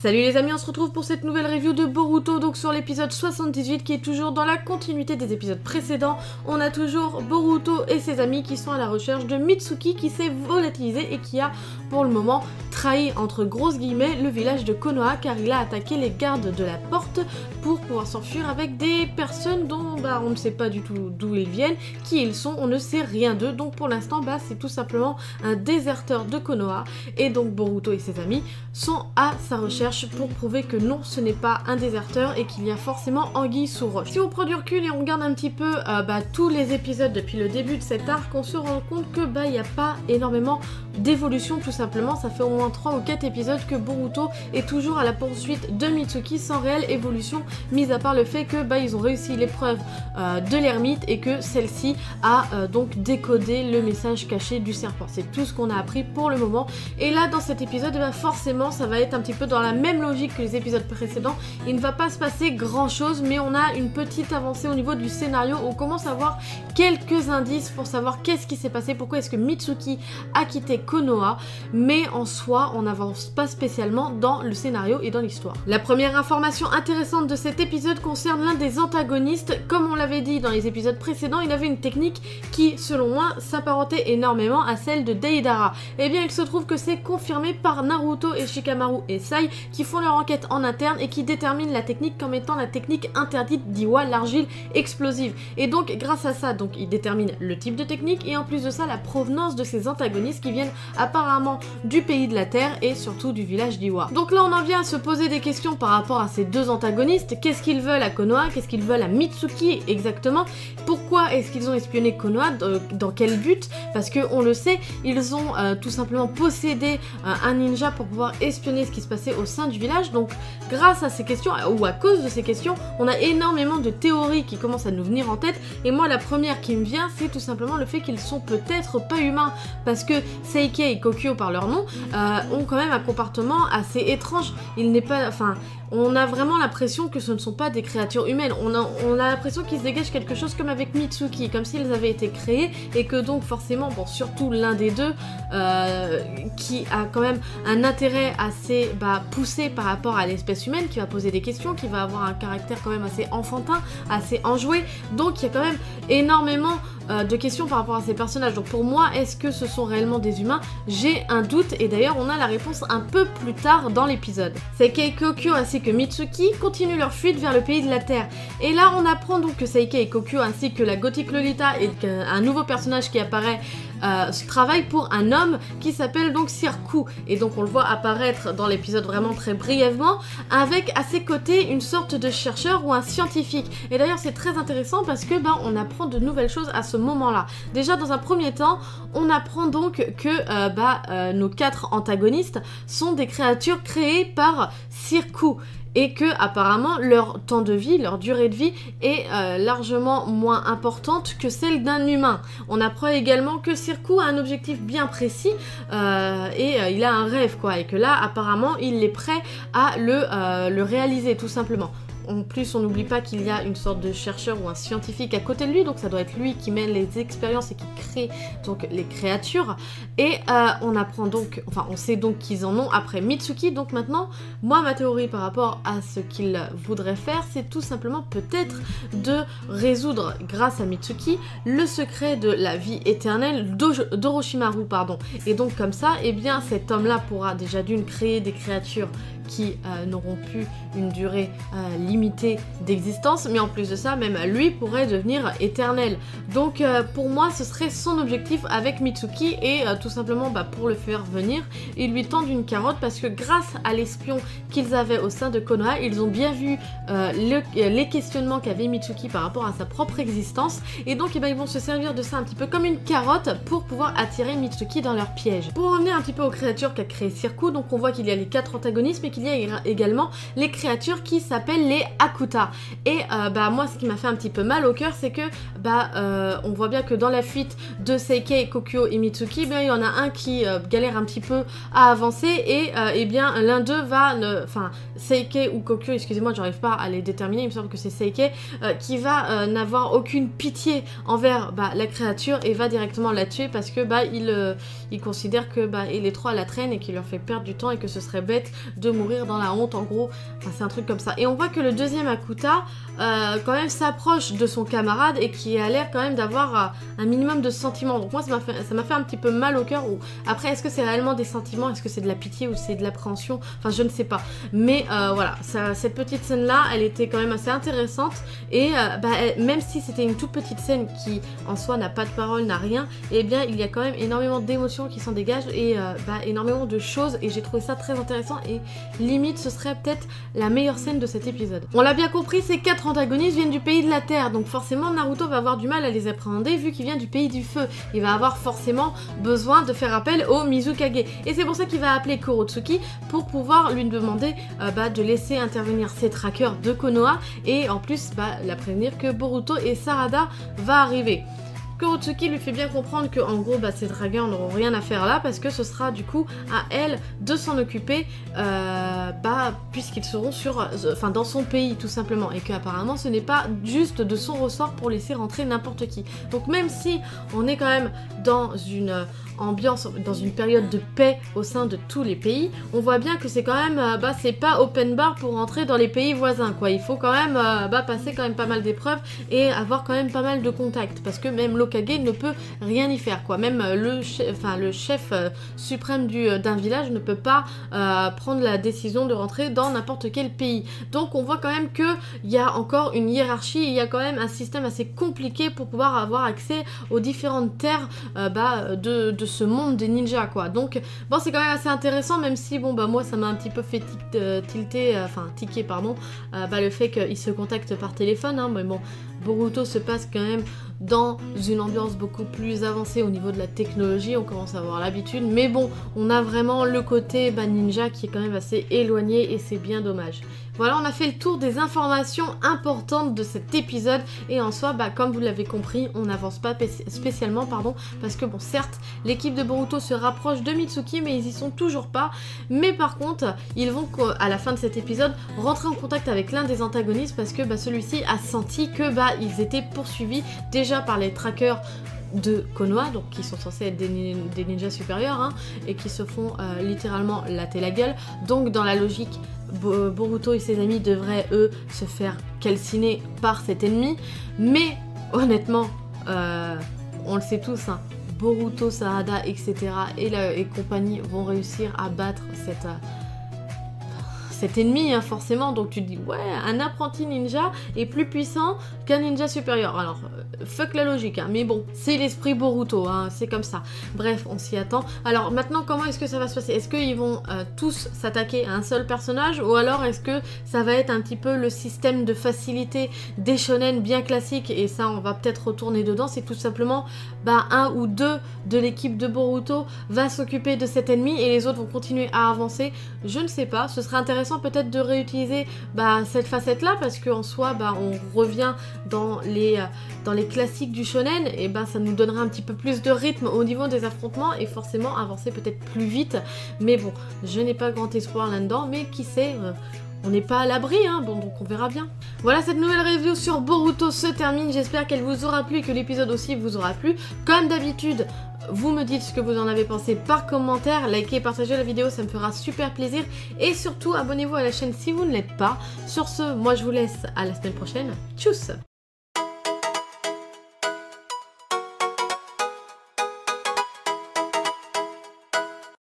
Salut les amis, on se retrouve pour cette nouvelle review de Boruto, donc sur l'épisode 78 qui est toujours dans la continuité des épisodes précédents. On a toujours Boruto et ses amis qui sont à la recherche de Mitsuki qui s'est volatilisé et qui a pour le moment trahi entre grosses guillemets le village de Konoha car il a attaqué les gardes de la porte pour pouvoir s'enfuir avec des personnes dont on ne sait pas du tout d'où ils viennent, qui ils sont, on ne sait rien d'eux, donc pour l'instant c'est tout simplement un déserteur de Konoha et donc Boruto et ses amis sont à sa recherche pour prouver que non, ce n'est pas un déserteur et qu'il y a forcément anguille sous roche. Si on prend du recul et on regarde un petit peu tous les épisodes depuis le début de cet arc, on se rend compte que il n'y a pas énormément d'évolution tout simplement. Ça fait au moins 3 ou 4 épisodes que Boruto est toujours à la poursuite de Mitsuki sans réelle évolution, mis à part le fait que ils ont réussi l'épreuve de l'ermite et que celle-ci a donc décodé le message caché du serpent. C'est tout ce qu'on a appris pour le moment. Et là dans cet épisode, forcément ça va être un petit peu dans la même logique que les épisodes précédents. Il ne va pas se passer grand chose, mais on a une petite avancée au niveau du scénario. On commence à voir quelques indices pour savoir qu'est-ce qui s'est passé, pourquoi est-ce que Mitsuki a quitté Konoha, mais en soi on n'avance pas spécialement dans le scénario et dans l'histoire. La première information intéressante de cet épisode concerne l'un des antagonistes. Comme on l'avait dit dans les épisodes précédents, il avait une technique qui selon moi s'apparentait énormément à celle de Deidara. Et bien il se trouve que c'est confirmé par Naruto et Shikamaru et Sai qui font leur enquête en interne et qui déterminent la technique comme étant la technique interdite d'Iwa, l'argile explosive. Et donc grâce à ça, ils déterminent le type de technique et en plus de ça la provenance de ces antagonistes qui viennent apparemment du pays de la terre et surtout du village d'Iwa. Donc là on en vient à se poser des questions par rapport à ces deux antagonistes. Qu'est-ce qu'ils veulent à Konoha? Qu'est-ce qu'ils veulent à Mitsuki exactement? Pourquoi est-ce qu'ils ont espionné Konoha? Dans quel but? Parce que on le sait, ils ont tout simplement possédé un ninja pour pouvoir espionner ce qui se passait au sein du village. Donc grâce à ces questions ou à cause de ces questions, on a énormément de théories qui commencent à nous venir en tête et moi la première qui me vient c'est tout simplement le fait qu'ils sont peut-être pas humains parce que Seikei et Kokyo par leur nom ont quand même un comportement assez étrange. Il n'est pas, on a vraiment l'impression que ce ne sont pas des créatures humaines. On a l'impression qu'il se dégage quelque chose comme avec Mitsuki, comme s'ils avaient été créés et que donc forcément, surtout l'un des deux qui a quand même un intérêt assez poussé par rapport à l'espèce humaine, qui va poser des questions, qui va avoir un caractère quand même assez enfantin, assez enjoué. Donc il y a quand même énormément de questions par rapport à ces personnages. Donc pour moi, est-ce que ce sont réellement des humains? J'ai un doute et d'ailleurs on a la réponse un peu plus tard dans l'épisode. Seikei, Kokyo ainsi que Mitsuki continuent leur fuite vers le pays de la terre. Et là on apprend donc que Seikei et Kokyo ainsi que la gothique Lolita et un nouveau personnage qui apparaît travaillent pour un homme qui s'appelle donc Sirku. Et donc on le voit apparaître dans l'épisode vraiment très brièvement avec à ses côtés une sorte de chercheur ou un scientifique. Et d'ailleurs c'est très intéressant parce que on apprend de nouvelles choses à ce moment-là. Déjà dans un premier temps, on apprend donc que nos 4 antagonistes sont des créatures créées par Sirku et que apparemment leur temps de vie, leur durée de vie est largement moins importante que celle d'un humain. On apprend également que Sirku a un objectif bien précis et il a un rêve et que là apparemment il est prêt à le réaliser tout simplement. En plus, on n'oublie pas qu'il y a une sorte de chercheur ou un scientifique à côté de lui, donc ça doit être lui qui mène les expériences et qui crée donc les créatures. Et on apprend donc, on sait donc qu'ils en ont après Mitsuki. Donc maintenant, moi ma théorie par rapport à ce qu'ils voudraient faire, c'est tout simplement peut-être de résoudre grâce à Mitsuki le secret de la vie éternelle d'Orochimaru, pardon. Et donc comme ça, cet homme-là pourra déjà d'une créer des créatures qui n'auront plus une durée limitée d'existence, mais en plus de ça, même lui pourrait devenir éternel. Donc pour moi, ce serait son objectif avec Mitsuki et tout simplement pour le faire venir, il lui tend une carotte parce que grâce à l'espion qu'ils avaient au sein de Konoha, ils ont bien vu les questionnements qu'avait Mitsuki par rapport à sa propre existence et donc ils vont se servir de ça un petit peu comme une carotte pour pouvoir attirer Mitsuki dans leur piège. Pour en venir un petit peu aux créatures qu'a créé Sirku, donc on voit qu'il y a les 4 antagonistes mais qu'il y a également les créatures qui s'appellent les les Hakuta. Et bah moi ce qui m'a fait un petit peu mal au cœur, c'est que bah on voit bien que dans la fuite de Seikei, Kokyo et Mitsuki, bien il y en a un qui galère un petit peu à avancer et eh bien l'un d'eux va, enfin Seikei ou Kokyo, excusez-moi, j'arrive pas à les déterminer, il me semble que c'est Seikei, qui va n'avoir aucune pitié envers bah, la créature et va directement la tuer parce que bah il considère que bah il est trop à la traîne et qu'il leur fait perdre du temps et que ce serait bête de mourir dans la honte en gros, enfin, c'est un truc comme ça. Et on voit que le deuxième Hakuta quand même s'approche de son camarade et qui a l'air quand même d'avoir un minimum de sentiments. Donc moi ça m'a fait un petit peu mal au cœur. Ou après est-ce que c'est réellement des sentiments, est-ce que c'est de la pitié ou c'est de l'appréhension, enfin je ne sais pas. Mais voilà, cette petite scène là elle était quand même assez intéressante et bah, même si c'était une toute petite scène qui en soi n'a pas de parole, n'a rien, et eh bien il y a quand même énormément d'émotions qui s'en dégagent et bah, énormément de choses et j'ai trouvé ça très intéressant et limite ce serait peut-être la meilleure scène de cet épisode. On l'a bien compris, ces 4 antagonistes viennent du pays de la terre, donc forcément Naruto va avoir du mal à les appréhender vu qu'il vient du pays du feu. Il va avoir forcément besoin de faire appel au Mizukage et c'est pour ça qu'il va appeler Kurotsuki pour pouvoir lui demander bah, de laisser intervenir ses trackers de Konoha et en plus bah, la prévenir que Boruto et Sarada va arriver. Kurotsuki lui fait bien comprendre que en gros bah, ces dragueurs n'auront rien à faire là parce que ce sera du coup à elle de s'en occuper bah, puisqu'ils seront dans son pays tout simplement et qu'apparemment ce n'est pas juste de son ressort pour laisser rentrer n'importe qui. Donc même si on est quand même dans une ambiance, dans une période de paix au sein de tous les pays, on voit bien que c'est quand même, bah c'est pas open bar pour rentrer dans les pays voisins quoi, il faut quand même bah, passer quand même pas mal d'épreuves et avoir quand même pas mal de contacts parce que même l'Hokage ne peut rien y faire quoi, même le chef suprême d'un village ne peut pas prendre la décision de rentrer dans n'importe quel pays. Donc on voit quand même que il y a encore une hiérarchie, il y a quand même un système assez compliqué pour pouvoir avoir accès aux différentes terres bah, de ce monde des ninjas quoi. Donc bon c'est quand même assez intéressant même si bon bah moi ça m'a un petit peu fait tiquer pardon bah, le fait qu'ils se contactent par téléphone hein, mais bon Boruto se passe quand même dans une ambiance beaucoup plus avancée au niveau de la technologie, on commence à avoir l'habitude, mais bon, on a vraiment le côté bah, ninja qui est quand même assez éloigné et c'est bien dommage. Voilà, on a fait le tour des informations importantes de cet épisode et en soi, bah, comme vous l'avez compris, on n'avance pas spécialement, pardon, parce que bon, certes, l'équipe de Boruto se rapproche de Mitsuki, mais ils y sont toujours pas. Mais par contre, ils vont, à la fin de cet épisode, rentrer en contact avec l'un des antagonistes parce que bah, celui-ci a senti que bah, ils étaient poursuivis déjà par les trackers de Konoha, donc qui sont censés être des ninjas supérieurs hein, et qui se font littéralement latter la gueule. Donc dans la logique, Boruto et ses amis devraient eux se faire calciner par cet ennemi, mais honnêtement on le sait tous hein, Boruto, Sarada, etc. et compagnie vont réussir à battre cet ennemi hein, forcément. Donc tu te dis ouais, un apprenti ninja est plus puissant qu'un ninja supérieur. Alors fuck la logique hein, mais bon, c'est l'esprit Boruto hein, c'est comme ça. Bref, on s'y attend. Alors maintenant, comment est-ce que ça va se passer? Est-ce qu'ils vont tous s'attaquer à un seul personnage ou alors est-ce que ça va être un petit peu le système de facilité des shonen bien classiques et ça on va peut-être retourner dedans, c'est tout simplement bah, un ou deux de l'équipe de Boruto va s'occuper de cet ennemi et les autres vont continuer à avancer. Je ne sais pas, ce serait intéressant peut-être de réutiliser bah, cette facette là parce qu'en soi bah, on revient dans les classiques du shonen et bah, ça nous donnerait un petit peu plus de rythme au niveau des affrontements et forcément avancer peut-être plus vite, mais bon je n'ai pas grand espoir là-dedans, mais qui sait, on n'est pas à l'abri, hein, bon donc on verra bien. Voilà, cette nouvelle review sur Boruto se termine, j'espère qu'elle vous aura plu et que l'épisode aussi vous aura plu. Comme d'habitude, vous me dites ce que vous en avez pensé par commentaire, likez et partagez la vidéo, ça me fera super plaisir. Et surtout, abonnez-vous à la chaîne si vous ne l'êtes pas. Sur ce, moi je vous laisse à la semaine prochaine. Tchuss!